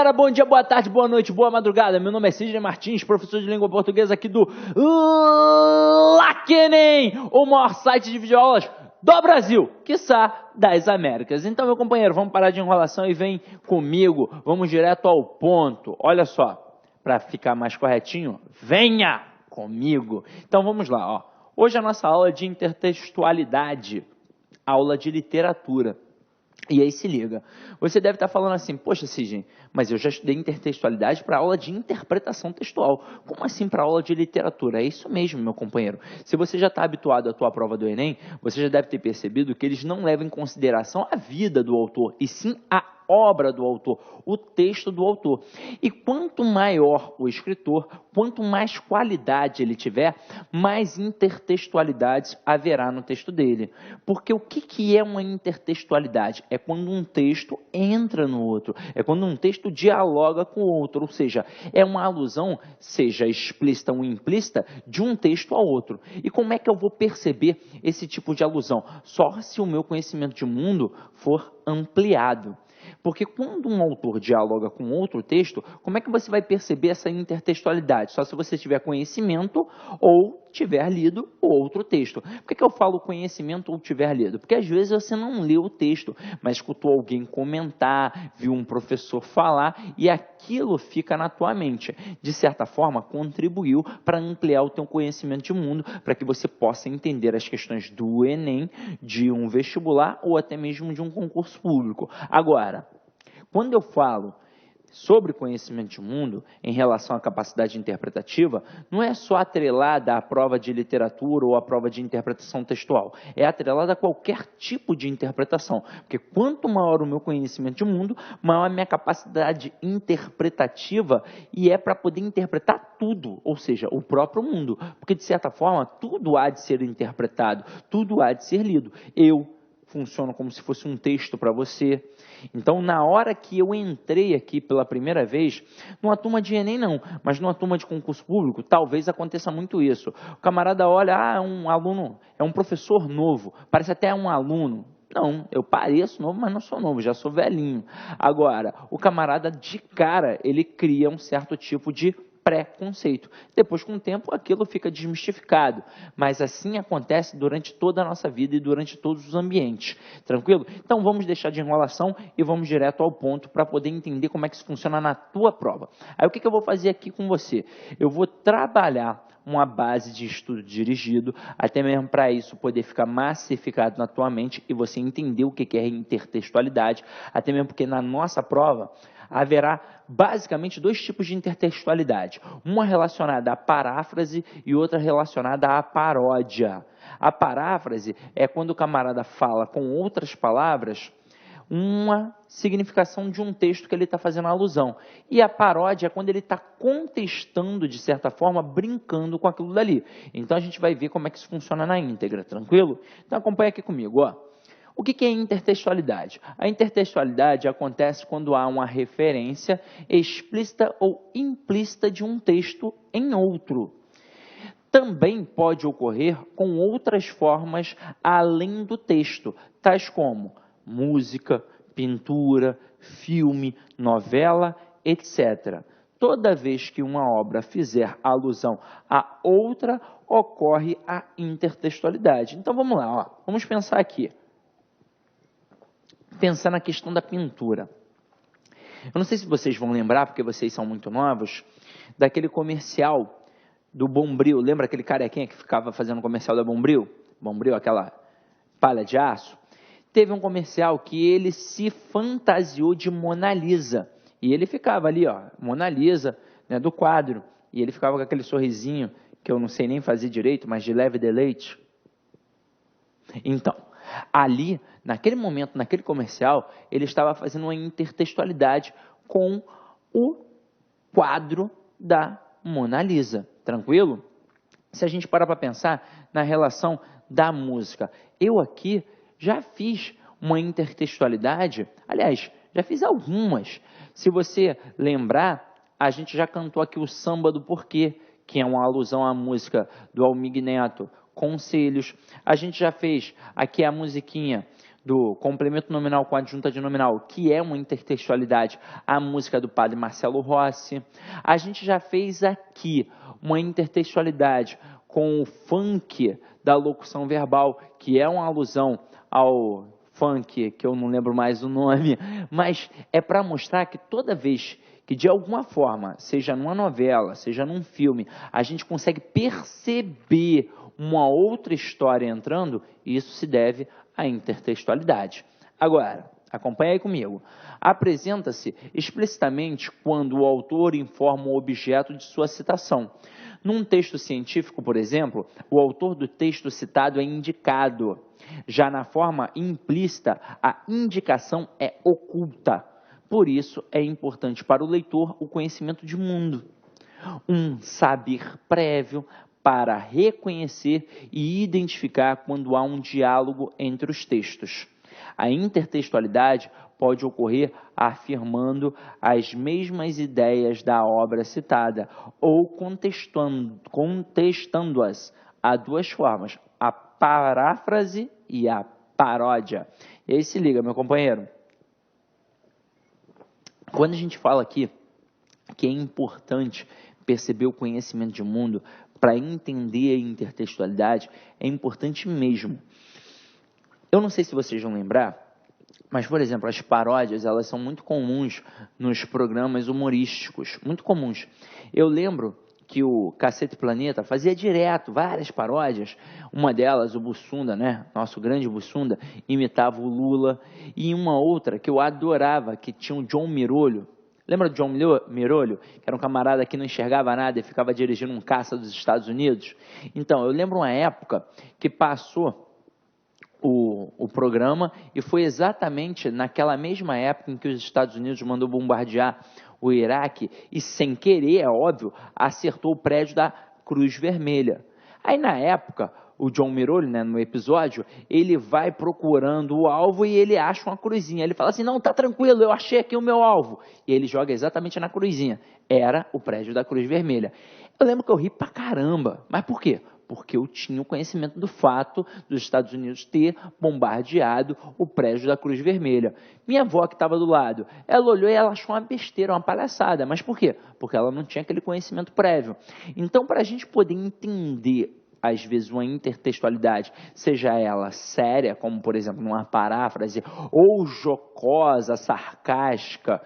galera, bom dia, boa tarde, boa noite, boa madrugada. Meu nome é Sidney Martins, professor de língua portuguesa aqui do LACENEM, o maior site de videoaulas do Brasil, quiçá das Américas. Então, meu companheiro, vamos parar de enrolação e vem comigo, vamos direto ao ponto. Olha só, para ficar mais corretinho, venha comigo. Então, vamos lá, ó. Hoje a nossa aula é de intertextualidade, aula de literatura. E aí se liga, você deve estar falando assim, poxa Sidney, mas eu já estudei intertextualidade para aula de interpretação textual. Como assim para aula de literatura? É isso mesmo, meu companheiro. Se você já está habituado à tua prova do Enem, você já deve ter percebido que eles não levam em consideração a vida do autor, e sim a obra do autor, o texto do autor. E quanto maior o escritor, quanto mais qualidade ele tiver, mais intertextualidades haverá no texto dele. Porque o que é uma intertextualidade? É quando um texto entra no outro, é quando um texto dialoga com o outro, ou seja, é uma alusão, seja explícita ou implícita, de um texto ao outro. E como é que eu vou perceber esse tipo de alusão? Só se o meu conhecimento de mundo for ampliado. Porque quando um autor dialoga com outro texto, como é que você vai perceber essa intertextualidade? Só se você tiver conhecimento ou tiver lido o outro texto. Por que eu falo conhecimento ou tiver lido? Porque às vezes você não leu o texto, mas escutou alguém comentar, viu um professor falar e aquilo fica na tua mente. De certa forma, contribuiu para ampliar o teu conhecimento de mundo, para que você possa entender as questões do Enem, de um vestibular ou até mesmo de um concurso público. Agora, quando eu falo sobre conhecimento de mundo em relação à capacidade interpretativa, não é só atrelada à prova de literatura ou à prova de interpretação textual, é atrelada a qualquer tipo de interpretação, porque quanto maior o meu conhecimento de mundo, maior a minha capacidade interpretativa, e é para poder interpretar tudo, ou seja, o próprio mundo, porque de certa forma tudo há de ser interpretado, tudo há de ser lido. Eu funciono como se fosse um texto para você. Então, na hora que eu entrei aqui pela primeira vez, numa turma de Enem não, mas numa turma de concurso público, talvez aconteça muito isso. O camarada olha, é um aluno, é um professor novo, parece até um aluno. Não, eu pareço novo, mas não sou novo, já sou velhinho. Agora, o camarada de cara, ele cria um certo tipo de preconceito. Depois, com o tempo, aquilo fica desmistificado. Mas assim acontece durante toda a nossa vida e durante todos os ambientes. Tranquilo? Então, vamos deixar de enrolação e vamos direto ao ponto para poder entender como é que isso funciona na tua prova. Aí, o que eu vou fazer aqui com você? Eu vou trabalhar uma base de estudo dirigido, até mesmo para isso poder ficar massificado na tua mente e você entender o que é intertextualidade, até mesmo porque na nossa prova haverá basicamente dois tipos de intertextualidade, uma relacionada à paráfrase e outra relacionada à paródia. A paráfrase é quando o camarada fala com outras palavras uma significação de um texto que ele está fazendo alusão. E a paródia é quando ele está contestando, de certa forma, brincando com aquilo dali. Então a gente vai ver como é que isso funciona na íntegra, tranquilo? Então acompanha aqui comigo, ó. O que é intertextualidade? A intertextualidade acontece quando há uma referência explícita ou implícita de um texto em outro. Também pode ocorrer com outras formas além do texto, tais como música, pintura, filme, novela, etc. Toda vez que uma obra fizer alusão a outra, ocorre a intertextualidade. Então vamos lá, ó. Vamos pensar aqui. Pensar na questão da pintura. Eu não sei se vocês vão lembrar, porque vocês são muito novos, daquele comercial do Bombril. Lembra aquele carequinha que ficava fazendo comercial da Bombril? Bombril, aquela palha de aço. Teve um comercial que ele se fantasiou de Mona Lisa. E ele ficava ali, ó, Mona Lisa, né, do quadro. E ele ficava com aquele sorrisinho, que eu não sei nem fazer direito, mas de leve deleite. Então, ali, naquele momento, naquele comercial, ele estava fazendo uma intertextualidade com o quadro da Mona Lisa. Tranquilo? Se a gente parar para pensar na relação da música, eu aqui já fiz uma intertextualidade, aliás, já fiz algumas. Se você lembrar, a gente já cantou aqui o Samba do Porquê, que é uma alusão à música do Almir Neto, Conselhos. A gente já fez aqui a musiquinha do complemento nominal com adjunta de nominal, que é uma intertextualidade, a música do padre Marcelo Rossi. A gente já fez aqui uma intertextualidade com o funk da locução verbal, que é uma alusão ao funk, que eu não lembro mais o nome, mas é para mostrar que toda vez que de alguma forma, seja numa novela, seja num filme, a gente consegue perceber uma outra história entrando, isso se deve à intertextualidade. Agora, acompanha aí comigo. Apresenta-se explicitamente quando o autor informa o objeto de sua citação. Num texto científico, por exemplo, o autor do texto citado é indicado. Já na forma implícita, a indicação é oculta. Por isso, é importante para o leitor o conhecimento de mundo, um saber prévio para reconhecer e identificar quando há um diálogo entre os textos. A intertextualidade pode ocorrer afirmando as mesmas ideias da obra citada ou contestando-as. Há duas formas, a paráfrase e a paródia. E aí se liga, meu companheiro. Quando a gente fala aqui que é importante perceber o conhecimento de mundo para entender a intertextualidade, é importante mesmo. Eu não sei se vocês vão lembrar, mas, por exemplo, as paródias, elas são muito comuns nos programas humorísticos, muito comuns. Eu lembro que o Cacete Planeta fazia direto várias paródias. Uma delas, o Bussunda, né? Nosso grande Bussunda, imitava o Lula. E uma outra que eu adorava, que tinha o John Mirolho. Lembra do John Mirolho? Que era um camarada que não enxergava nada e ficava dirigindo um caça dos Estados Unidos. Então, eu lembro uma época que passou o programa e foi exatamente naquela mesma época em que os Estados Unidos mandou bombardear o Iraque e, sem querer, é óbvio, acertou o prédio da Cruz Vermelha. Aí, na época, o John Mirolho, né, no episódio, ele vai procurando o alvo e ele acha uma cruzinha. Ele fala assim, não, tá tranquilo, eu achei aqui o meu alvo. E ele joga exatamente na cruzinha. Era o prédio da Cruz Vermelha. Eu lembro que eu ri pra caramba. Mas por quê? Porque eu tinha o conhecimento do fato dos Estados Unidos ter bombardeado o prédio da Cruz Vermelha. Minha avó, que estava do lado, ela olhou e ela achou uma besteira, uma palhaçada. Mas por quê? Porque ela não tinha aquele conhecimento prévio. Então, para a gente poder entender, às vezes, uma intertextualidade, seja ela séria, como, por exemplo, numa paráfrase, ou jocosa, sarcástica,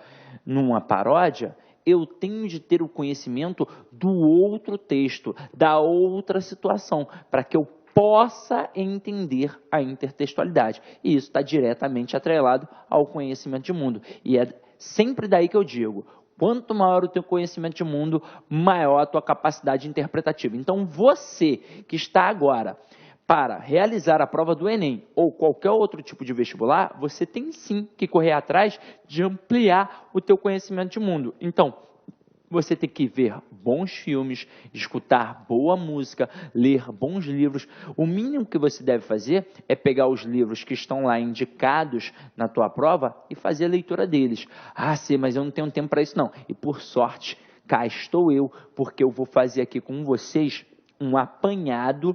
numa paródia, eu tenho de ter o conhecimento do outro texto, da outra situação, para que eu possa entender a intertextualidade. E isso está diretamente atrelado ao conhecimento de mundo. E é sempre daí que eu digo, quanto maior o teu conhecimento de mundo, maior a tua capacidade interpretativa. Então, você que está agora para realizar a prova do Enem ou qualquer outro tipo de vestibular, você tem sim que correr atrás de ampliar o teu conhecimento de mundo. Então, você tem que ver bons filmes, escutar boa música, ler bons livros. O mínimo que você deve fazer é pegar os livros que estão lá indicados na tua prova e fazer a leitura deles. Ah, sim, mas eu não tenho tempo para isso não. E por sorte, cá estou eu, porque eu vou fazer aqui com vocês um apanhado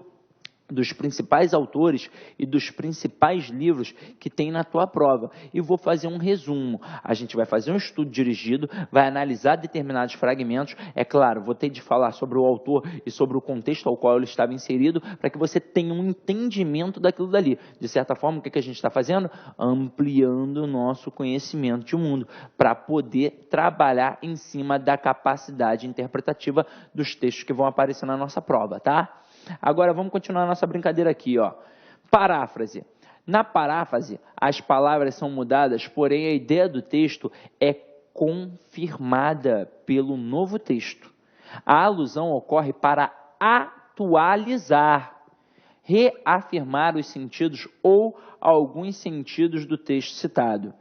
dos principais autores e dos principais livros que tem na tua prova. E vou fazer um resumo. A gente vai fazer um estudo dirigido, vai analisar determinados fragmentos. É claro, vou ter de falar sobre o autor e sobre o contexto ao qual ele estava inserido, para que você tenha um entendimento daquilo dali. De certa forma, o que a gente está fazendo? Ampliando o nosso conhecimento de mundo, para poder trabalhar em cima da capacidade interpretativa dos textos que vão aparecer na nossa prova, tá? Agora vamos continuar a nossa brincadeira aqui, ó. Paráfrase. Na paráfrase, as palavras são mudadas, porém a ideia do texto é confirmada pelo novo texto. A alusão ocorre para atualizar, reafirmar os sentidos ou alguns sentidos do texto citado.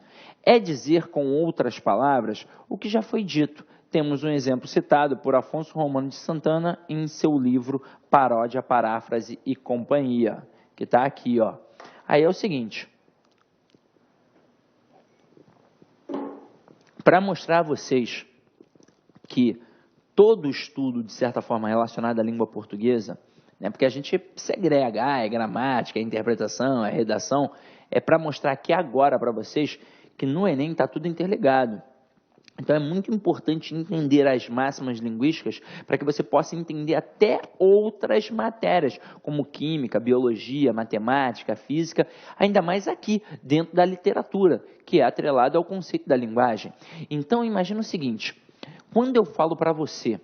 É dizer, com outras palavras, o que já foi dito. Temos um exemplo citado por Afonso Romano de Santana em seu livro Paródia, Paráfrase e Companhia, que está aqui, ó. Aí é o seguinte, para mostrar a vocês que todo estudo, de certa forma, relacionado à língua portuguesa, né, porque a gente segrega, é gramática, é interpretação, é redação, é para mostrar aqui agora para vocês que no Enem está tudo interligado. Então é muito importante entender as máximas linguísticas para que você possa entender até outras matérias, como química, biologia, matemática, física, ainda mais aqui, dentro da literatura, que é atrelado ao conceito da linguagem. Então imagina o seguinte, quando eu falo para você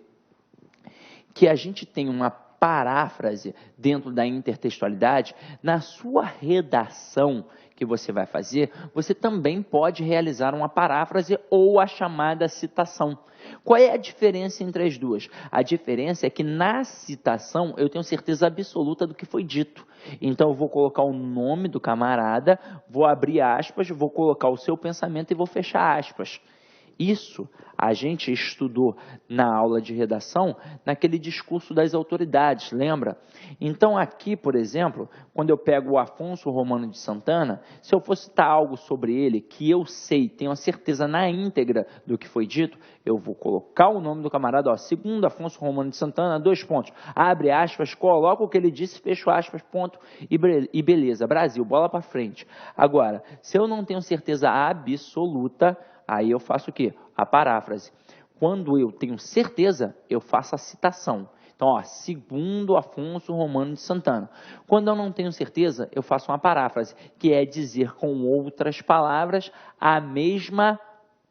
que a gente tem uma paráfrase dentro da intertextualidade, na sua redação que você vai fazer, você também pode realizar uma paráfrase ou a chamada citação. Qual é a diferença entre as duas? A diferença é que na citação eu tenho certeza absoluta do que foi dito. Então eu vou colocar o nome do camarada, vou abrir aspas, vou colocar o seu pensamento e vou fechar aspas. Isso a gente estudou na aula de redação, naquele discurso das autoridades, lembra? Então aqui, por exemplo, quando eu pego o Afonso Romano de Santana, se eu fosse citar algo sobre ele que eu sei, tenho a certeza na íntegra do que foi dito, eu vou colocar o nome do camarada, ó, segundo Afonso Romano de Santana, 2 pontos, abre aspas, coloca o que ele disse, fecha aspas, ponto, e beleza, Brasil, bola para frente. Agora, se eu não tenho certeza absoluta, aí eu faço o quê? A paráfrase. Quando eu tenho certeza, eu faço a citação. Então, ó, segundo Afonso Romano de Santana. Quando eu não tenho certeza, eu faço uma paráfrase, que é dizer com outras palavras a mesma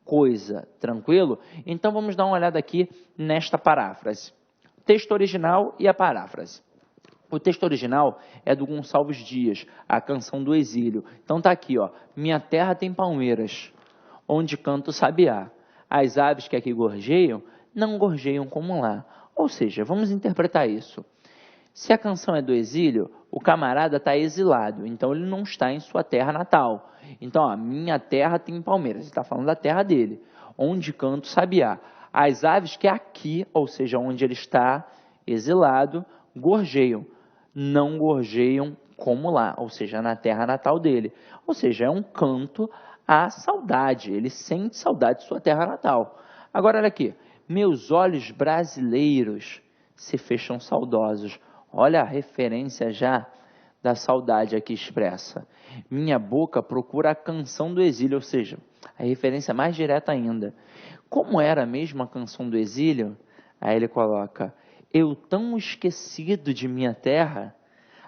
coisa. Tranquilo? Então, vamos dar uma olhada aqui nesta paráfrase. Texto original e a paráfrase. O texto original é do Gonçalves Dias, a Canção do Exílio. Então, tá aqui, ó. Minha terra tem palmeiras, onde canta o sabiá. As aves que aqui gorjeiam, não gorjeiam como lá. Ou seja, vamos interpretar isso. Se a canção é do exílio, o camarada está exilado, então ele não está em sua terra natal. Então, ó, minha terra tem palmeiras, ele está falando da terra dele, onde canta o sabiá. As aves que aqui, ou seja, onde ele está exilado, gorjeiam, não gorjeiam como lá, ou seja, na terra natal dele. Ou seja, é um canto à saudade, ele sente saudade de sua terra natal. Agora, olha aqui, meus olhos brasileiros se fecham saudosos. Olha a referência já da saudade aqui expressa. Minha boca procura a canção do exílio, ou seja, a referência mais direta ainda. Como era mesmo a canção do exílio? Aí ele coloca, eu tão esquecido de minha terra,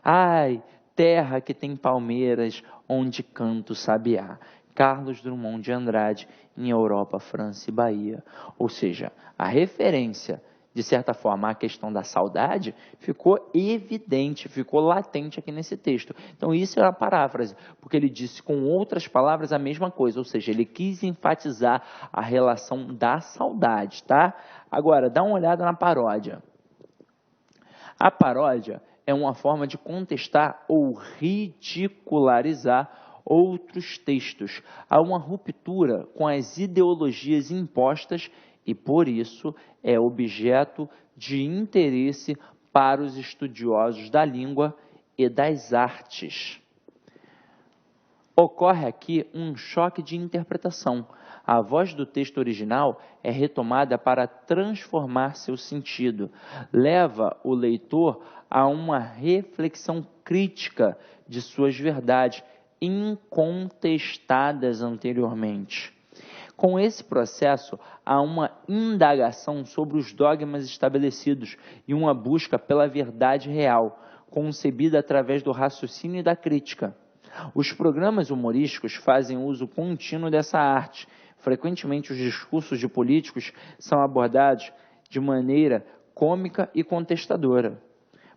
ai, terra que tem palmeiras, onde canto sabiá. Carlos Drummond de Andrade, em Europa, França e Bahia. Ou seja, a referência, de certa forma, à questão da saudade, ficou evidente, ficou latente aqui nesse texto. Então, isso é a paráfrase, porque ele disse com outras palavras a mesma coisa, ou seja, ele quis enfatizar a relação da saudade, tá? Agora, dá uma olhada na paródia. A paródia é uma forma de contestar ou ridicularizar outros textos. Há uma ruptura com as ideologias impostas e, por isso, é objeto de interesse para os estudiosos da língua e das artes. Ocorre aqui um choque de interpretação. A voz do texto original é retomada para transformar seu sentido. Leva o leitor a uma reflexão crítica de suas verdades, incontestadas anteriormente. Com esse processo, há uma indagação sobre os dogmas estabelecidos e uma busca pela verdade real, concebida através do raciocínio e da crítica. Os programas humorísticos fazem uso contínuo dessa arte. Frequentemente, os discursos de políticos são abordados de maneira cômica e contestadora,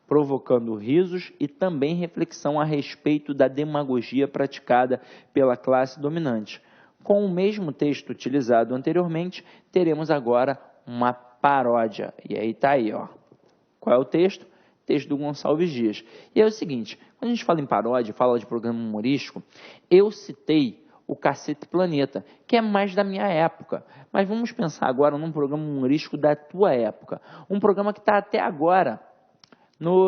provocando risos e também reflexão a respeito da demagogia praticada pela classe dominante. Com o mesmo texto utilizado anteriormente, teremos agora uma paródia. E aí está aí, ó. Qual é o texto? Texto do Gonçalves Dias. E é o seguinte, quando a gente fala em paródia, fala de programa humorístico, eu citei o Cacete Planeta, que é mais da minha época. Mas vamos pensar agora num programa humorístico da tua época. Um programa que está até agora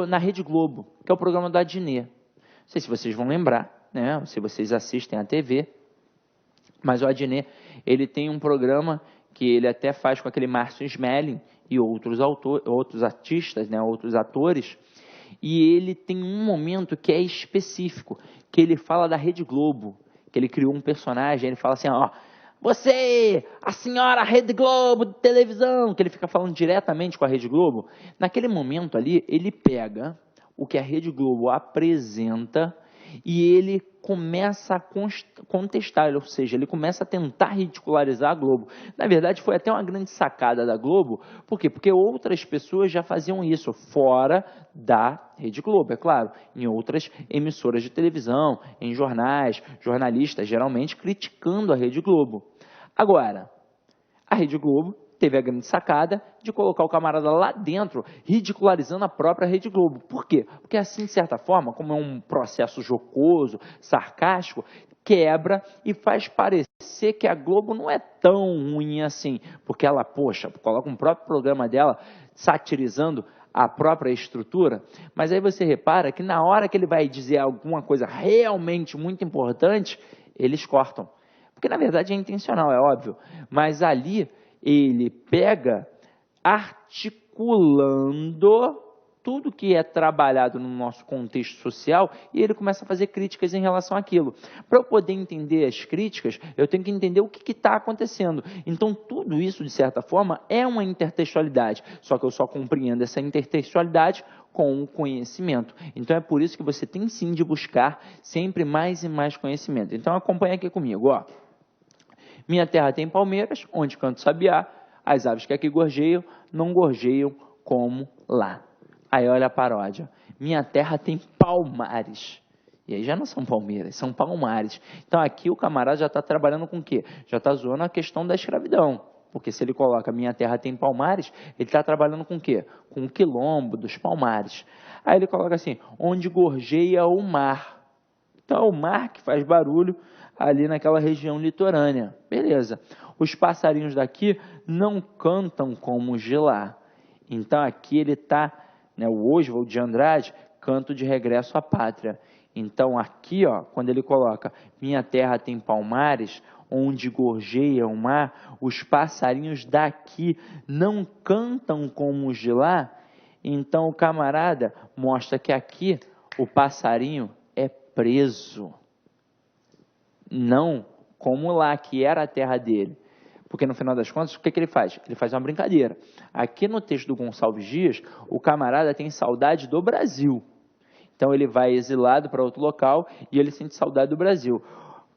na Rede Globo, que é o programa do Adnet. Não sei se vocês vão lembrar, né? Se vocês assistem à TV, mas o Adnet, ele tem um programa que ele até faz com aquele Márcio Smelling e outros artistas, né? Outros atores, E ele tem um momento que é específico, que ele fala da Rede Globo, que ele criou um personagem, ele fala assim, ó, você, a senhora Rede Globo de televisão, que ele fica falando diretamente com a Rede Globo. Naquele momento ali, ele pega o que a Rede Globo apresenta e ele começa a contestar, ou seja, ele começa a tentar ridicularizar a Globo. Na verdade, foi até uma grande sacada da Globo. Por quê? Porque outras pessoas já faziam isso fora da Rede Globo, é claro, em outras emissoras de televisão, em jornais, jornalistas geralmente criticando a Rede Globo. Agora, a Rede Globo teve a grande sacada de colocar o camarada lá dentro, ridicularizando a própria Rede Globo. Por quê? Porque assim, de certa forma, como é um processo jocoso, sarcástico, quebra e faz parecer que a Globo não é tão ruim assim, porque ela, poxa, coloca um próprio programa dela satirizando a própria estrutura, mas aí você repara que na hora que ele vai dizer alguma coisa realmente muito importante, eles cortam. Porque na verdade é intencional, é óbvio, mas ali ele pega articulando tudo que é trabalhado no nosso contexto social e ele começa a fazer críticas em relação àquilo. Para eu poder entender as críticas, eu tenho que entender o que está acontecendo. Então, tudo isso, de certa forma, é uma intertextualidade, só que eu só compreendo essa intertextualidade com o conhecimento. Então, é por isso que você tem sim de buscar sempre mais e mais conhecimento. Então, acompanha aqui comigo, ó. Minha terra tem palmeiras, onde canto sabiá, as aves que aqui gorjeiam, não gorjeiam como lá. Aí olha a paródia. Minha terra tem palmares. E aí já não são palmeiras, são palmares. Então aqui o camarada já está trabalhando com o quê? Já está zoando a questão da escravidão. Porque se ele coloca minha terra tem palmares, ele está trabalhando com o quê? Com o quilombo dos palmares. Aí ele coloca assim, onde gorjeia o mar. Então é o mar que faz barulho ali naquela região litorânea. Beleza. Os passarinhos daqui não cantam como os de lá. Então aqui ele está, né, o Oswald de Andrade, canto de regresso à pátria. Então aqui, ó, quando ele coloca minha terra tem palmares, onde gorjeia o mar, os passarinhos daqui não cantam como os de lá. Então o camarada mostra que aqui o passarinho é preso. Não como lá, que era a terra dele. Porque no final das contas, o que ele faz? Ele faz uma brincadeira. Aqui no texto do Gonçalves Dias, o camarada tem saudade do Brasil. Então ele vai exilado para outro local e ele sente saudade do Brasil.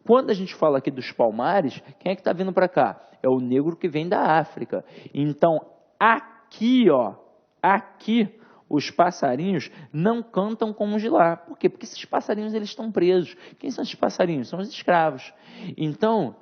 Quando a gente fala aqui dos palmares, quem é que está vindo para cá? É o negro que vem da África. Então aqui, ó, aqui os passarinhos não cantam como os de lá. Por quê? Porque esses passarinhos eles estão presos. Quem são esses passarinhos? São os escravos. Então,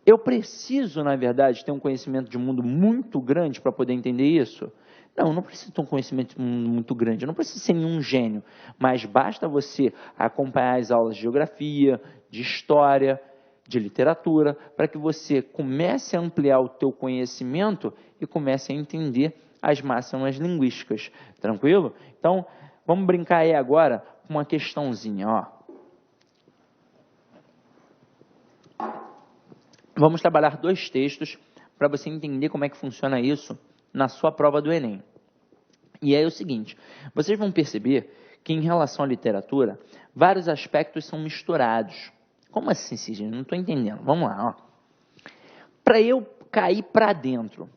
eu preciso, na verdade, ter um conhecimento de mundo muito grande para poder entender isso? Não, eu não preciso ter um conhecimento de mundo muito grande, eu não preciso ser nenhum gênio, mas basta você acompanhar as aulas de geografia, de história, de literatura, para que você comece a ampliar o teu conhecimento e comece a entender as máximas linguísticas. Tranquilo? Então, vamos brincar aí agora com uma questãozinha, ó. Vamos trabalhar dois textos para você entender como é que funciona isso na sua prova do Enem. E aí é o seguinte, vocês vão perceber que em relação à literatura, vários aspectos são misturados. Como assim, Sidney? Não estou entendendo. Vamos lá, ó. Para eu cair para dentro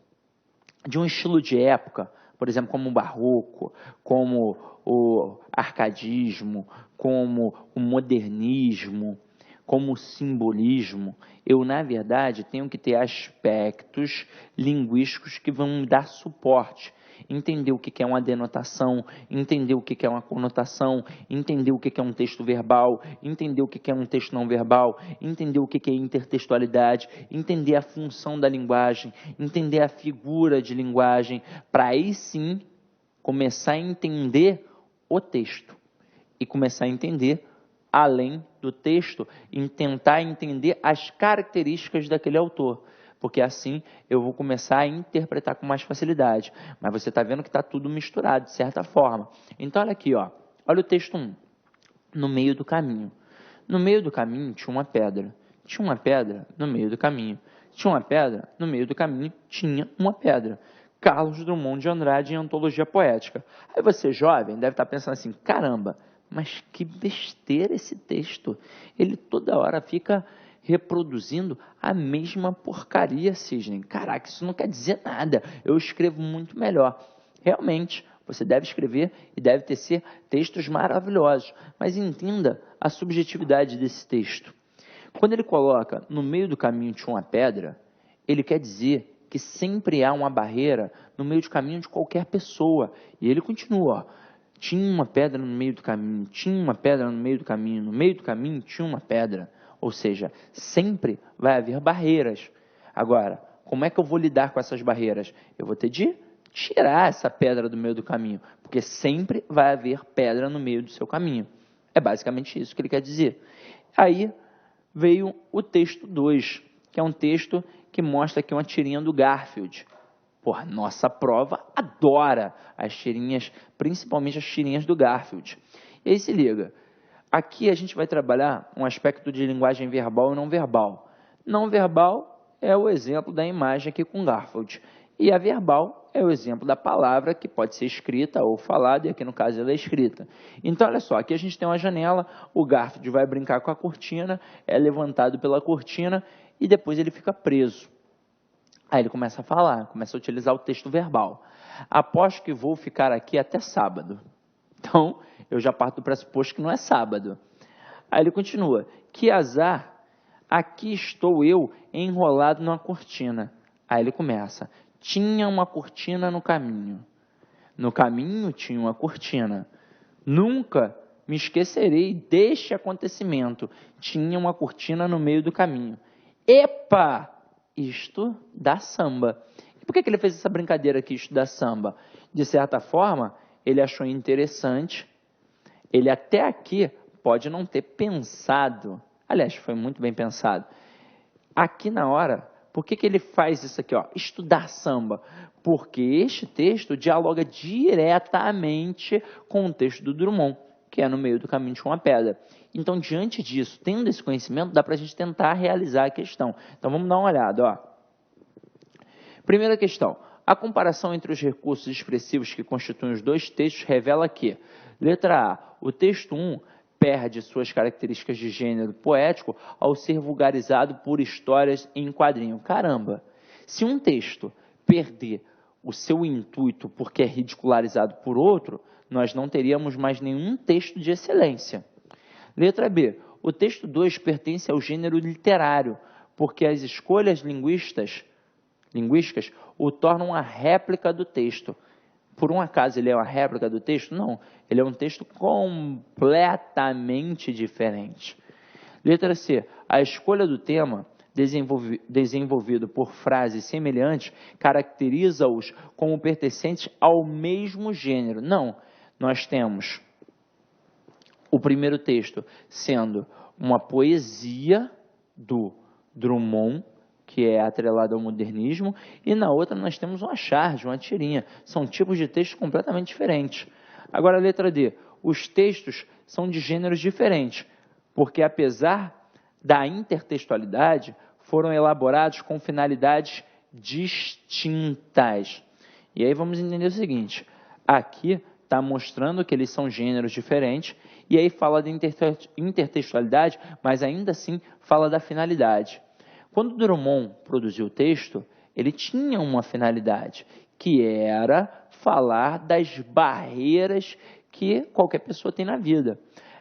de um estilo de época, por exemplo, como o barroco, como o arcadismo, como o modernismo, como o simbolismo, eu, na verdade, tenho que ter aspectos linguísticos que vão me dar suporte. Entender o que é uma denotação, entender o que é uma conotação, entender o que é um texto verbal, entender o que é um texto não verbal, entender o que é intertextualidade, entender a função da linguagem, entender a figura de linguagem, para aí sim começar a entender o texto e começar a entender além do texto, em tentar entender as características daquele autor, porque assim eu vou começar a interpretar com mais facilidade. Mas você está vendo que está tudo misturado, de certa forma. Então, olha aqui, ó. Olha o texto 1. No meio do caminho. No meio do caminho tinha uma pedra. Tinha uma pedra no meio do caminho. Tinha uma pedra no meio do caminho. Tinha uma pedra. Carlos Drummond de Andrade em Antologia Poética. Aí você, jovem, deve estar pensando assim, caramba, mas que besteira esse texto. Ele toda hora fica reproduzindo a mesma porcaria, Cisne. Caraca, isso não quer dizer nada. Eu escrevo muito melhor. Realmente, você deve escrever e deve tecer textos maravilhosos. Mas entenda a subjetividade desse texto. Quando ele coloca no meio do caminho tinha uma pedra, ele quer dizer que sempre há uma barreira no meio do caminho de qualquer pessoa. E ele continua, ó, tinha uma pedra no meio do caminho, tinha uma pedra no meio do caminho, no meio do caminho tinha uma pedra. Ou seja, sempre vai haver barreiras. Agora, como é que eu vou lidar com essas barreiras? Eu vou ter de tirar essa pedra do meio do caminho, porque sempre vai haver pedra no meio do seu caminho. É basicamente isso que ele quer dizer. Aí veio o texto 2, que é um texto que mostra aqui uma tirinha do Garfield. Porra, nossa prova adora as tirinhas, principalmente as tirinhas do Garfield. E aí se liga, aqui a gente vai trabalhar um aspecto de linguagem verbal e não verbal. Não verbal é o exemplo da imagem aqui com Garfield. E a verbal é o exemplo da palavra que pode ser escrita ou falada, e aqui no caso ela é escrita. Então, olha só, aqui a gente tem uma janela, o Garfield vai brincar com a cortina, é levantado pela cortina e depois ele fica preso. Aí ele começa a falar, começa a utilizar o texto verbal. Aposto que vou ficar aqui até sábado. Então, eu já parto do pressuposto que não é sábado. Aí ele continua, que azar, aqui estou eu enrolado numa cortina. Aí ele começa, tinha uma cortina no caminho. No caminho tinha uma cortina. Nunca me esquecerei deste acontecimento. Tinha uma cortina no meio do caminho. Epa! Isto dá samba. E por que ele fez essa brincadeira aqui, isto dá samba? De certa forma, ele achou interessante. Ele até aqui pode não ter pensado. Aliás, foi muito bem pensado. Aqui na hora, por que ele faz isso aqui? Ó? Estudar samba. Porque este texto dialoga diretamente com o texto do Drummond, que é no meio do caminho de uma pedra. Então, diante disso, tendo esse conhecimento, dá para a gente tentar realizar a questão. Então, vamos dar uma olhada. Ó. Primeira questão. A comparação entre os recursos expressivos que constituem os dois textos revela que, letra A, o texto 1 perde suas características de gênero poético ao ser vulgarizado por histórias em quadrinho. Caramba! Se um texto perder o seu intuito porque é ridicularizado por outro, nós não teríamos mais nenhum texto de excelência. Letra B. O texto 2 pertence ao gênero literário, porque as escolhas linguísticas o tornam a réplica do texto. Por um acaso ele é uma réplica do texto? Não, ele é um texto completamente diferente. Letra C. A escolha do tema, desenvolvido por frases semelhantes, caracteriza-os como pertencentes ao mesmo gênero. Não, nós temos o primeiro texto sendo uma poesia do Drummond, que é atrelado ao modernismo, e na outra nós temos uma charge, uma tirinha. São tipos de textos completamente diferentes. Agora, a letra D. Os textos são de gêneros diferentes, porque apesar da intertextualidade, foram elaborados com finalidades distintas. E aí vamos entender o seguinte, aqui está mostrando que eles são gêneros diferentes, e aí fala de intertextualidade, mas ainda assim fala da finalidade. Quando Drummond produziu o texto, ele tinha uma finalidade, que era falar das barreiras que qualquer pessoa tem na vida.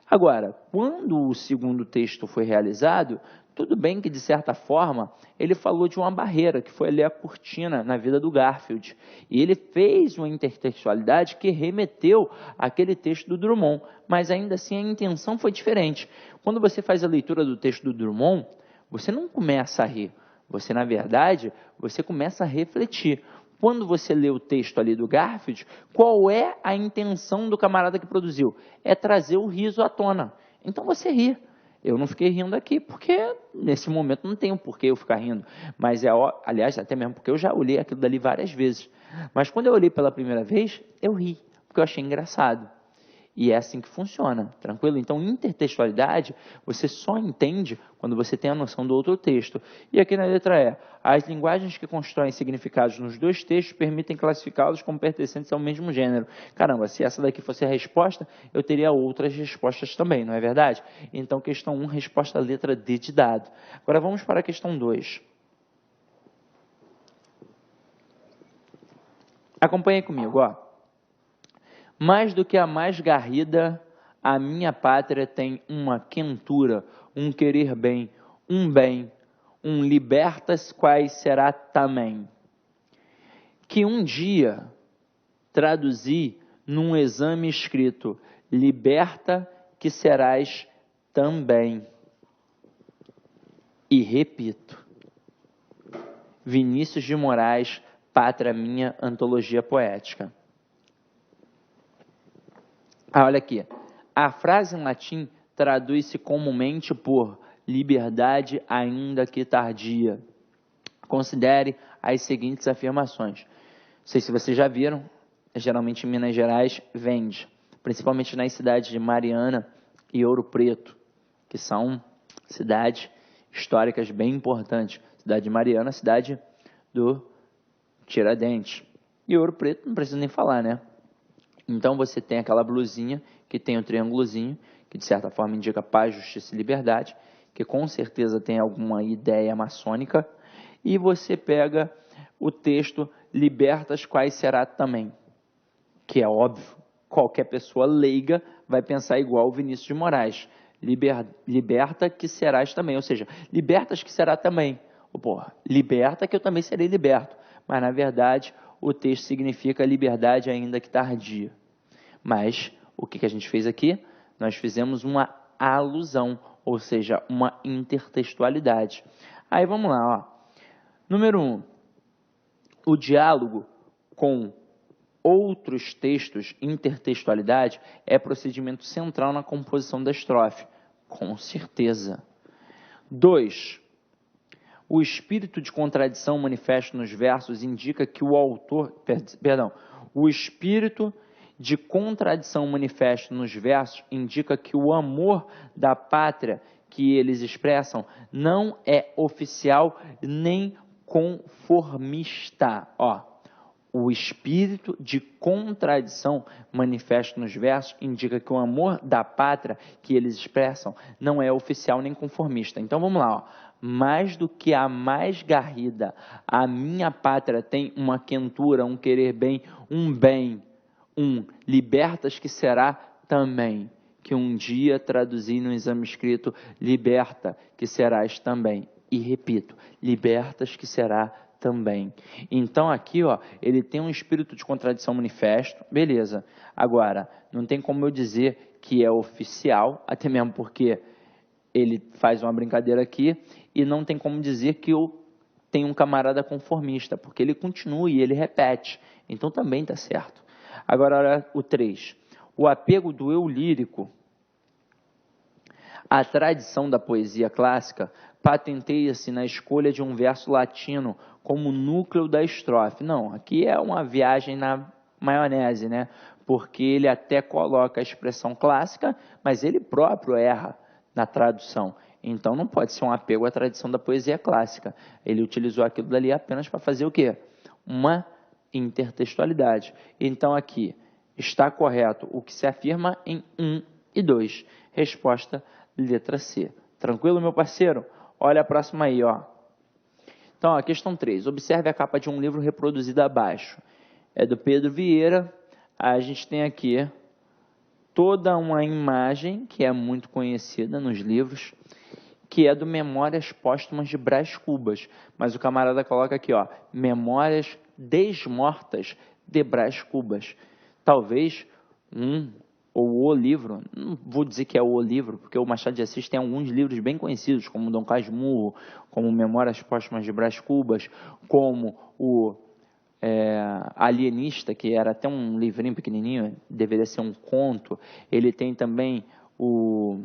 Agora, quando o segundo texto foi realizado, tudo bem que, de certa forma, ele falou de uma barreira, que foi ali a cortina na vida do Garfield. E ele fez uma intertextualidade que remeteu àquele texto do Drummond, mas ainda assim a intenção foi diferente. Quando você faz a leitura do texto do Drummond, você não começa a rir, você, na verdade, você começa a refletir. Quando você lê o texto ali do Garfield, qual é a intenção do camarada que produziu? É trazer o riso à tona. Então você ri. Eu não fiquei rindo aqui, porque nesse momento não tenho por que eu ficar rindo. Mas, aliás, até mesmo porque eu já olhei aquilo dali várias vezes. Mas quando eu olhei pela primeira vez, eu ri, porque eu achei engraçado. E é assim que funciona, tranquilo? Então, intertextualidade, você só entende quando você tem a noção do outro texto. E aqui na letra E, as linguagens que constroem significados nos dois textos permitem classificá-los como pertencentes ao mesmo gênero. Caramba, se essa daqui fosse a resposta, eu teria outras respostas também, não é verdade? Então, questão 1, resposta letra D de dado. Agora, vamos para a questão 2. Acompanhe comigo, ó. Mais do que a mais garrida, a minha pátria tem uma quentura, um querer bem, um libertas quais será também. Que um dia traduzi num exame escrito, liberta que serás também. E repito, Vinícius de Moraes, Pátria Minha, Antologia Poética. Olha aqui, a frase em latim traduz-se comumente por liberdade ainda que tardia. Considere as seguintes afirmações. Não sei se vocês já viram, geralmente em Minas Gerais vende, principalmente nas cidades de Mariana e Ouro Preto, que são cidades históricas bem importantes. Cidade de Mariana, cidade do Tiradentes. E Ouro Preto não precisa nem falar, né? Então, você tem aquela blusinha que tem o triângulozinho, que de certa forma indica paz, justiça e liberdade, que com certeza tem alguma ideia maçônica, e você pega o texto libertas quais será também, que é óbvio, qualquer pessoa leiga vai pensar igual o Vinícius de Moraes, liberta que serás também, ou seja, libertas que será também, porra, liberta que eu também serei liberto, mas na verdade o texto significa liberdade ainda que tardia. Mas o que a gente fez aqui? Nós fizemos uma alusão, ou seja, uma intertextualidade. Aí vamos lá, ó. Número 1. O diálogo com outros textos, intertextualidade, é procedimento central na composição da estrofe. Com certeza. 2. O espírito de contradição manifesto nos versos indica que o autor... o espírito de contradição manifesto nos versos indica que o amor da pátria que eles expressam não é oficial nem conformista. Ó, o espírito de contradição manifesto nos versos indica que o amor da pátria que eles expressam não é oficial nem conformista. Então vamos lá, ó. Mais do que a mais garrida, a minha pátria tem uma quentura, um querer bem, libertas que será também, que um dia traduzi no exame escrito, liberta que serás também. E repito, libertas que será também. Então aqui, ó, ele tem um espírito de contradição manifesto, beleza. Agora, não tem como eu dizer que é oficial, até mesmo porque ele faz uma brincadeira aqui, e não tem como dizer que eu tenho um camarada conformista, porque ele continua e ele repete. Então também está certo. Agora, olha o 3. O apego do eu lírico à tradição da poesia clássica patenteia-se na escolha de um verso latino como núcleo da estrofe. Não, aqui é uma viagem na maionese, né? Porque ele até coloca a expressão clássica, mas ele próprio erra na tradução. Então, não pode ser um apego à tradição da poesia clássica. Ele utilizou aquilo dali apenas para fazer o quê? Uma intertextualidade. Então, aqui está correto o que se afirma em 1 e 2. Resposta, letra C. Tranquilo, meu parceiro? Olha a próxima aí, ó. Então, a questão 3. Observe a capa de um livro reproduzido abaixo. É do Pedro Vieira. A gente tem aqui toda uma imagem que é muito conhecida nos livros, que é do Memórias Póstumas de Brás Cubas. Mas o camarada coloca aqui, ó, Memórias Desmortas de Brás Cubas. Talvez ou o livro, não vou dizer que é o livro, porque o Machado de Assis tem alguns livros bem conhecidos, como Dom Casmurro, como Memórias Póstumas de Brás Cubas, como o Alienista, que era até um livrinho pequenininho, deveria ser um conto. Ele tem também o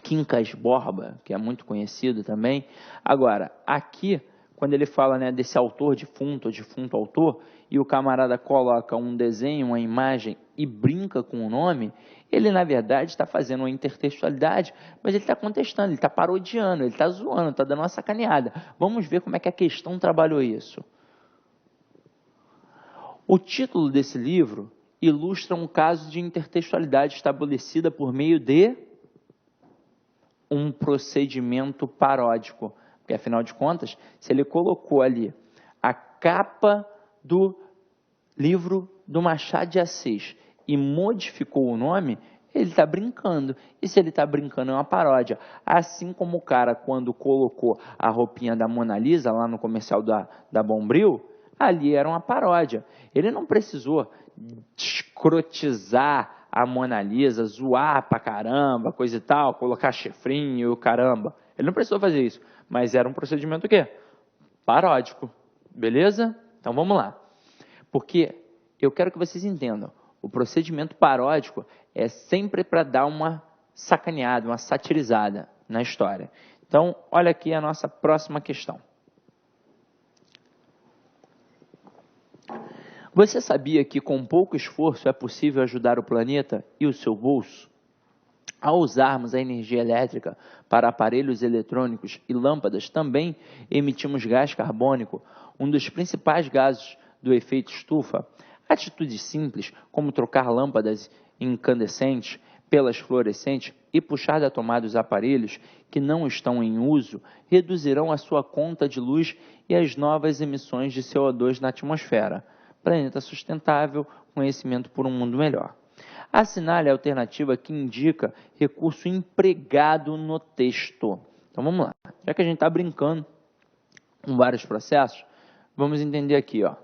Quincas Borba, que é muito conhecido também. Agora, aqui, quando ele fala, né, desse autor defunto, ou defunto autor, e o camarada coloca um desenho, uma imagem e brinca com o nome, ele na verdade está fazendo uma intertextualidade, mas ele está contestando, ele está parodiando, ele está zoando, está dando uma sacaneada. Vamos ver como é que a questão trabalhou isso. O título desse livro ilustra um caso de intertextualidade estabelecida por meio de um procedimento paródico. Porque, afinal de contas, se ele colocou ali a capa do livro do Machado de Assis e modificou o nome, ele está brincando. E se ele está brincando, é uma paródia. Assim como o cara, quando colocou a roupinha da Mona Lisa lá no comercial da Bombril, ali era uma paródia. Ele não precisou escrotizar a Mona Lisa, zoar pra caramba, coisa e tal, colocar chifrinho e caramba. Ele não precisou fazer isso, mas era um procedimento o quê? Paródico, beleza? Então vamos lá. Porque eu quero que vocês entendam, o procedimento paródico é sempre para dar uma sacaneada, uma satirizada na história. Então, olha aqui a nossa próxima questão. Você sabia que com pouco esforço é possível ajudar o planeta e o seu bolso? Ao usarmos a energia elétrica para aparelhos eletrônicos e lâmpadas, também emitimos gás carbônico, um dos principais gases do efeito estufa. Atitudes simples, como trocar lâmpadas incandescentes pelas fluorescentes e puxar da tomada os aparelhos que não estão em uso, reduzirão a sua conta de luz e as novas emissões de CO2 na atmosfera. Planeta sustentável, conhecimento por um mundo melhor. Assinale a alternativa que indica recurso empregado no texto. Então vamos lá. Já que a gente está brincando com vários processos, vamos entender aqui, ó.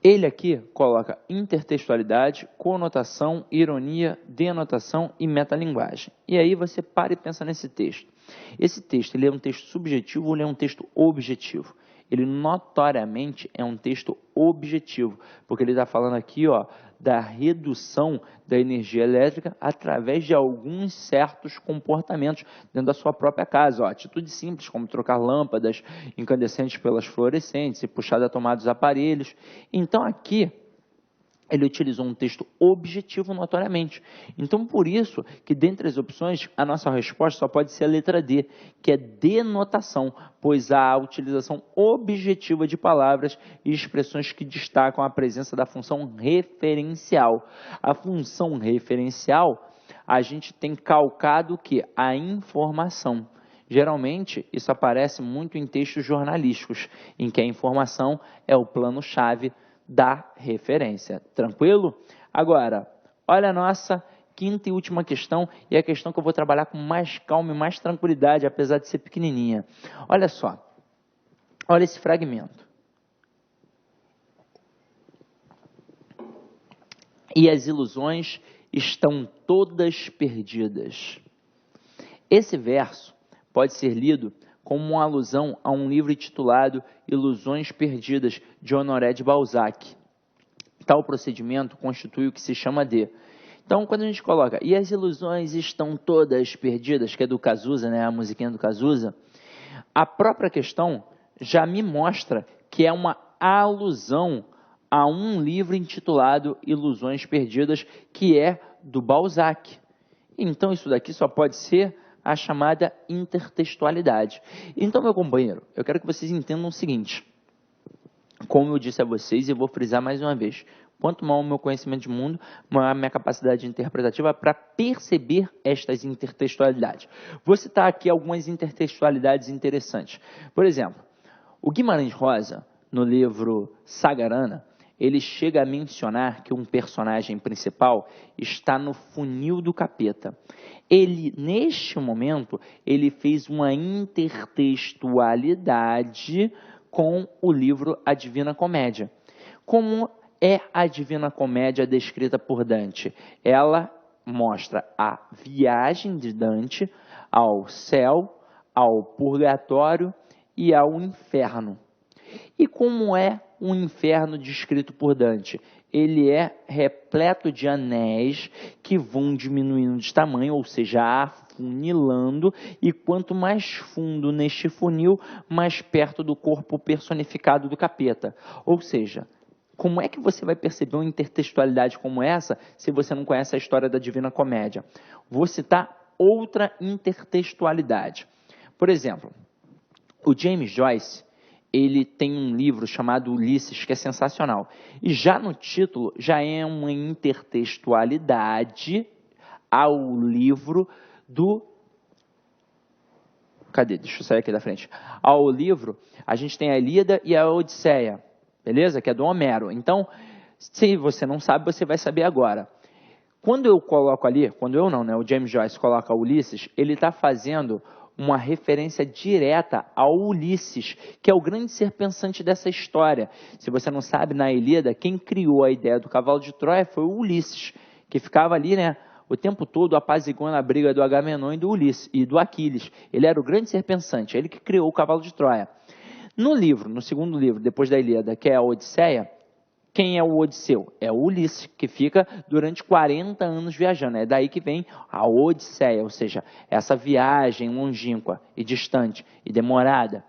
Ele aqui coloca intertextualidade, conotação, ironia, denotação e metalinguagem. E aí você para e pensa nesse texto. Esse texto, ele é um texto subjetivo ou ele é um texto objetivo? Ele notoriamente é um texto objetivo, porque ele está falando aqui, ó, da redução da energia elétrica através de alguns certos comportamentos dentro da sua própria casa. Ó, atitude simples, como trocar lâmpadas incandescentes pelas fluorescentes e puxar da tomada dos aparelhos. Então aqui ele utilizou um texto objetivo notoriamente. Então, por isso que dentre as opções, a nossa resposta só pode ser a letra D, que é denotação, pois há a utilização objetiva de palavras e expressões que destacam a presença da função referencial. A função referencial, a gente tem calcado o quê? A informação. Geralmente, isso aparece muito em textos jornalísticos, em que a informação é o plano-chave da referência. Tranquilo? Agora, olha a nossa quinta e última questão, e a questão que eu vou trabalhar com mais calma e mais tranquilidade, apesar de ser pequenininha. Olha só, olha esse fragmento. E as ilusões estão todas perdidas. Esse verso pode ser lido como uma alusão a um livro intitulado Ilusões Perdidas, de Honoré de Balzac. Tal procedimento constitui o que se chama de... Então, quando a gente coloca, e as ilusões estão todas perdidas, que é do Cazuza, né, a musiquinha do Cazuza, a própria questão já me mostra que é uma alusão a um livro intitulado Ilusões Perdidas, que é do Balzac. Então, isso daqui só pode ser a chamada intertextualidade. Então, meu companheiro, eu quero que vocês entendam o seguinte. Como eu disse a vocês, e vou frisar mais uma vez, quanto maior o meu conhecimento de mundo, maior a minha capacidade interpretativa para perceber estas intertextualidades. Vou citar aqui algumas intertextualidades interessantes. Por exemplo, o Guimarães Rosa, no livro Sagarana, ele chega a mencionar que um personagem principal está no funil do capeta. Ele, neste momento, ele fez uma intertextualidade com o livro A Divina Comédia. Como é a Divina Comédia descrita por Dante? Ela mostra a viagem de Dante ao céu, ao purgatório e ao inferno. E como é um inferno descrito por Dante? ele é repleto de anéis que vão diminuindo de tamanho, ou seja, afunilando, e quanto mais fundo neste funil, mais perto do corpo personificado do capeta. Ou seja, como é que você vai perceber uma intertextualidade como essa se você não conhece a história da Divina Comédia? Vou citar outra intertextualidade. Por exemplo, o James Joyce, ele tem um livro chamado Ulisses, que é sensacional. E já no título, já é uma intertextualidade ao livro do... Cadê? Deixa eu sair aqui da frente. Ao livro, a gente tem a Ilíada e a Odisseia, beleza? Que é do Homero. Então, se você não sabe, você vai saber agora. Quando eu coloco ali, quando eu não, né? O James Joyce coloca Ulisses, ele está fazendo uma referência direta ao Ulisses, que é o grande ser pensante dessa história. Se você não sabe, na Ilíada, quem criou a ideia do cavalo de Troia foi o Ulisses, que ficava ali, né, o tempo todo apaziguando a briga do Agamenon e do Ulisses e do Aquiles. Ele era o grande ser pensante, ele que criou o cavalo de Troia. No livro, no segundo livro, depois da Ilíada, que é a Odisseia, quem é o Odisseu? É o Ulisses, que fica durante 40 anos viajando. É daí que vem a Odisseia, ou seja, essa viagem longínqua e distante e demorada.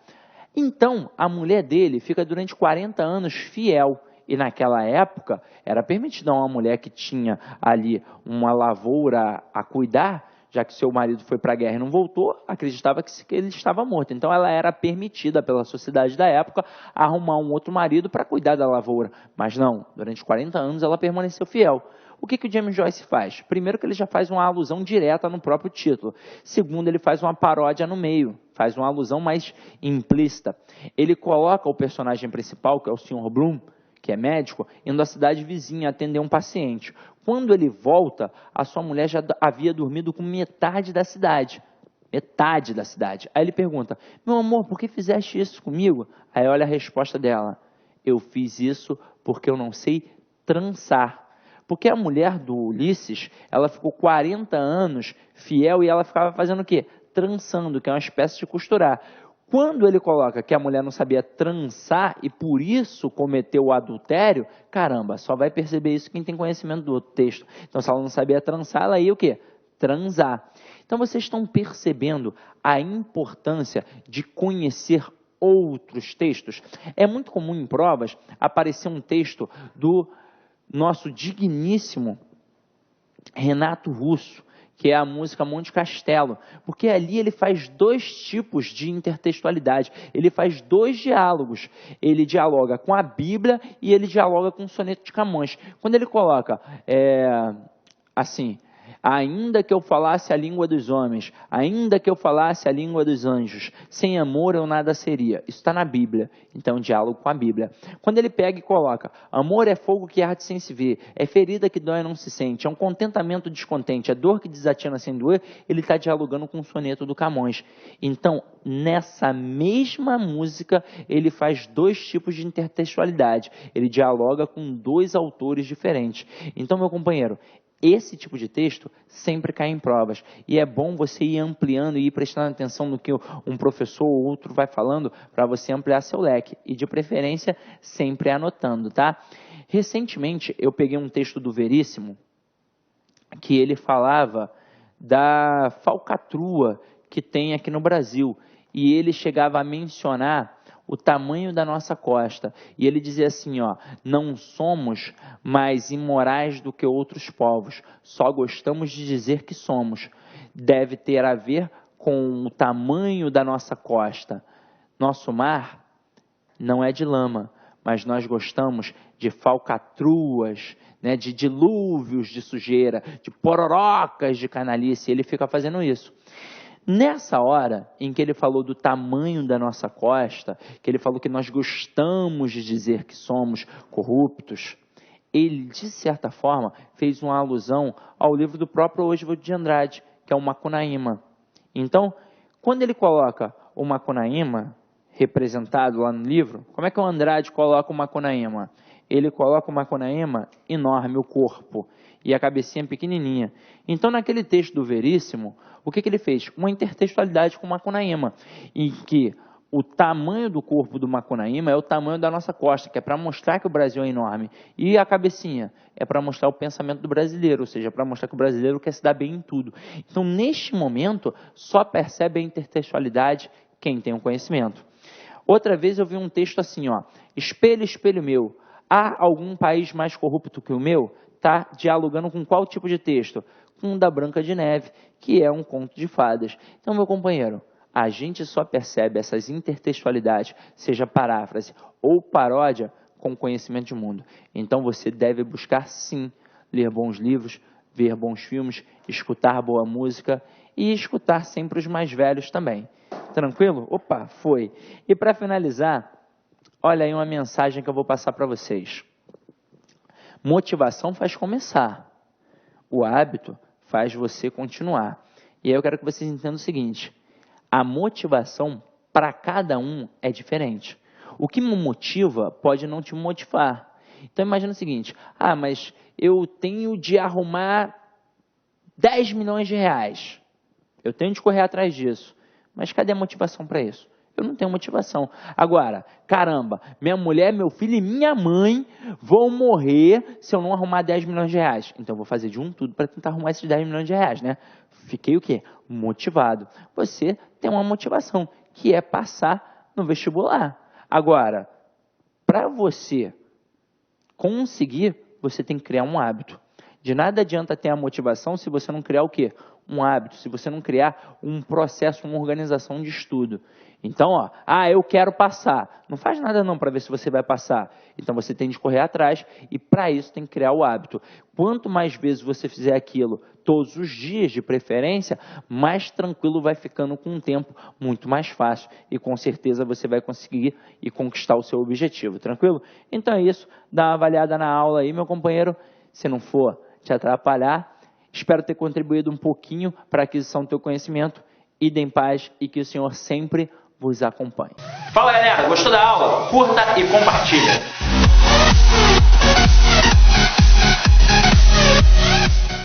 Então, a mulher dele fica durante 40 anos fiel. E naquela época, era permitido a uma mulher que tinha ali uma lavoura a cuidar, já que seu marido foi para a guerra e não voltou, acreditava que ele estava morto. Então, ela era permitida pela sociedade da época arrumar um outro marido para cuidar da lavoura. Mas não, durante 40 anos ela permaneceu fiel. O que o James Joyce faz? Primeiro que ele já faz uma alusão direta no próprio título. Segundo, ele faz uma paródia no meio, faz uma alusão mais implícita. Ele coloca o personagem principal, que é o Sr. Bloom, que é médico, indo à cidade vizinha atender um paciente. Quando ele volta, a sua mulher já havia dormido com metade da cidade. Metade da cidade. Aí ele pergunta, meu amor, por que fizeste isso comigo? Aí olha a resposta dela, eu fiz isso porque eu não sei trançar. Porque a mulher do Ulisses, ela ficou 40 anos fiel e ela ficava fazendo o quê? Trançando, que é uma espécie de costurar. Quando ele coloca que a mulher não sabia trançar e por isso cometeu o adultério, caramba, só vai perceber isso quem tem conhecimento do texto. Então, se ela não sabia trançar, ela ia o quê? Transar. Então, vocês estão percebendo a importância de conhecer outros textos? É muito comum em provas aparecer um texto do nosso digníssimo Renato Russo, que é a música Monte Castelo, porque ali ele faz dois tipos de intertextualidade, ele faz dois diálogos, ele dialoga com a Bíblia e ele dialoga com o soneto de Camões. Quando ele coloca, assim, ainda que eu falasse a língua dos homens, ainda que eu falasse a língua dos anjos, sem amor eu nada seria. Isso está na Bíblia, então diálogo com a Bíblia. Quando ele pega e coloca, amor é fogo que arde sem se ver, é ferida que dói e não se sente, é um contentamento descontente, é dor que desatina sem doer, ele está dialogando com o soneto do Camões. Então, nessa mesma música, ele faz dois tipos de intertextualidade, ele dialoga com dois autores diferentes. Então, meu companheiro, esse tipo de texto sempre cai em provas e é bom você ir ampliando e ir prestando atenção no que um professor ou outro vai falando para você ampliar seu leque e de preferência sempre anotando, tá? Recentemente eu peguei um texto do Veríssimo que ele falava da falcatrua que tem aqui no Brasil e ele chegava a mencionar o tamanho da nossa costa. E ele dizia assim, ó, não somos mais imorais do que outros povos, só gostamos de dizer que somos. Deve ter a ver com o tamanho da nossa costa. Nosso mar não é de lama, mas nós gostamos de falcatruas, né, de dilúvios de sujeira, de pororocas de canalice. Ele fica fazendo isso. Nessa hora em que ele falou do tamanho da nossa costa, que ele falou que nós gostamos de dizer que somos corruptos, ele, de certa forma, fez uma alusão ao livro do próprio Oswald de Andrade, que é o Macunaíma. Então, quando ele coloca o Macunaíma, representado lá no livro, como é que o Andrade coloca o Macunaíma? Ele coloca o Macunaíma enorme, o corpo, e a cabecinha pequenininha. Então, naquele texto do Veríssimo, o que ele fez? Uma intertextualidade com o Macunaíma, em que o tamanho do corpo do Macunaíma é o tamanho da nossa costa, que é para mostrar que o Brasil é enorme. E a cabecinha é para mostrar o pensamento do brasileiro, ou seja, para mostrar que o brasileiro quer se dar bem em tudo. Então, neste momento, só percebe a intertextualidade quem tem o conhecimento. Outra vez eu vi um texto assim, ó, espelho, espelho meu, há algum país mais corrupto que o meu? Está dialogando com qual tipo de texto? Com o da Branca de Neve, que é um conto de fadas. Então, meu companheiro, a gente só percebe essas intertextualidades, seja paráfrase ou paródia, com conhecimento de mundo. Então você deve buscar sim, ler bons livros, ver bons filmes, escutar boa música e escutar sempre os mais velhos também. Tranquilo? Opa, foi. E para finalizar, olha aí uma mensagem que eu vou passar para vocês. Motivação faz começar. O hábito faz você continuar. E aí eu quero que vocês entendam o seguinte: a motivação para cada um é diferente. O que me motiva pode não te motivar. Então imagina o seguinte: mas eu tenho de arrumar 10 milhões de reais. Eu tenho de correr atrás disso. Mas cadê a motivação para isso? Eu não tenho motivação. Agora, caramba, minha mulher, meu filho e minha mãe vão morrer se eu não arrumar 10 milhões de reais. Então eu vou fazer de tudo para tentar arrumar esses 10 milhões de reais, né? Fiquei o quê? Motivado. Você tem uma motivação, que é passar no vestibular. Agora, para você conseguir, você tem que criar um hábito. De nada adianta ter a motivação se você não criar o quê? Um hábito, se você não criar um processo, uma organização de estudo. Então, eu quero passar. Não faz nada não para ver se você vai passar. Então, você tem de correr atrás e para isso tem que criar o hábito. Quanto mais vezes você fizer aquilo, todos os dias de preferência, mais tranquilo vai ficando com o tempo, muito mais fácil. E com certeza você vai conseguir e conquistar o seu objetivo, tranquilo? Então é isso, dá uma avaliada na aula aí, meu companheiro. Se não for te atrapalhar, espero ter contribuído um pouquinho para a aquisição do teu conhecimento. Ide em paz e que o Senhor sempre vos acompanhe. Fala, galera, gostou da aula? Curta e compartilha.